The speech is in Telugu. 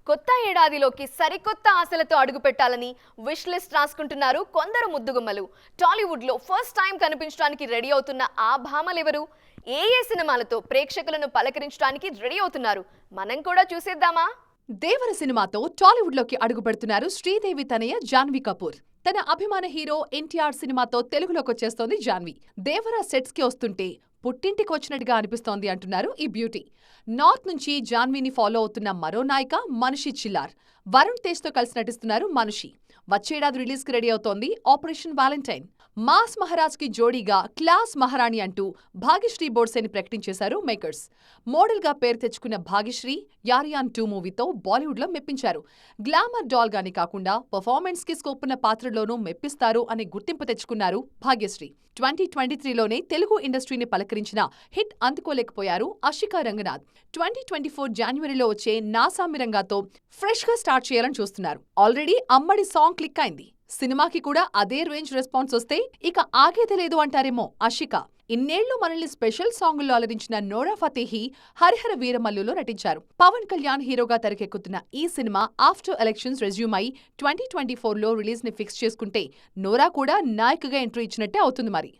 కొత్త ఏడాదిలోకి సరికొత్త ఆశలతో అడుగుపెట్టాలని విష్ లిస్ట్ రాసుకుంటున్నారు కొందరు ముద్దుగుమ్మలు. టాలీవుడ్ లో ఫస్ట్ టైం కనిపించడానికి రెడీ అవుతున్న ఆ భామలెవరు? ఏ సినిమాలతో ప్రేక్షకులను పలకరించడానికి రెడీ అవుతున్నారు? మనం కూడా చూసేద్దామా? దేవర సినిమాతో టాలీవుడ్ లోకి అడుగుపెడుతున్నారు శ్రీదేవి తనయ జాన్వీ కపూర్. తన అభిమాన హీరో ఎన్టీఆర్ సినిమాతో తెలుగులోకి వచ్చేస్తోంది జాన్వీ. దేవర సెట్స్ కి వస్తుంటే పుట్టింటికి వచ్చినట్టుగా అనిపిస్తోంది అంటున్నారు ఈ బ్యూటీ. నార్త్ నుంచి జాన్వీని ఫాలో అవుతున్న మరో నాయిక మనిషి చిల్లార్. వరుణ్ తేజ్ తో కలిసి నటిస్తున్నారు మనిషి. వచ్చేడాది రిలీజ్ కి రెడీ అవుతోంది ఆపరేషన్ వాలంటైన్. మాస్ మహారాజ్ కి జోడీగా క్లాస్ మహారాణి అంటూ భాగ్యశ్రీ బోర్సేని ప్రకటించేశారు మేకర్స్. మోడల్ గా పేరు తెచ్చుకున్న భాగ్యశ్రీ యారియాన్ 2 మూవీతో బాలీవుడ్ లో మెప్పించారు. గ్లామర్ డాల్ గాని కాకుండా పర్ఫార్మెన్స్ కి స్కోప్ ఉన్న పాత్రలోనూ మెప్పిస్తారు అనే గుర్తింపు తెచ్చుకున్నారు భాగ్యశ్రీ. 2023లోనే తెలుగు ఇండస్ట్రీని పలకరించిన హిట్ అందుకోలేకపోయారు ఆషికా రంగనాథ్. 2024 జనవరిలో వచ్చే నా సామిరంగాతో ఫ్రెష్ గా స్టార్ట్ చేయాలని చూస్తున్నారు. ఆల్రెడీ అమ్మడి సాంగ్ క్లిక్ అయింది. సినిమాకి కూడా అదే రేంజ్ రెస్పాన్స్ వస్తే ఇక ఆగేదే లేదు అంటారేమో ఆషికా. ఇన్నేళ్లు మనల్ని స్పెషల్ సాంగుల్లో అలరించిన నోరా ఫతేహి హరిహర వీరమల్లులో నటించారు. పవన్ కళ్యాణ్ హీరోగా తెరకెక్కుతున్న ఈ సినిమా ఆఫ్టర్ ఎలక్షన్స్ రెజ్యూమ్ అయి 2024లో రిలీజ్ ని ఫిక్స్ చేసుకుంటే నోరా కూడా నాయకగా ఎంట్రీ ఇచ్చినట్టే అవుతుంది మరి.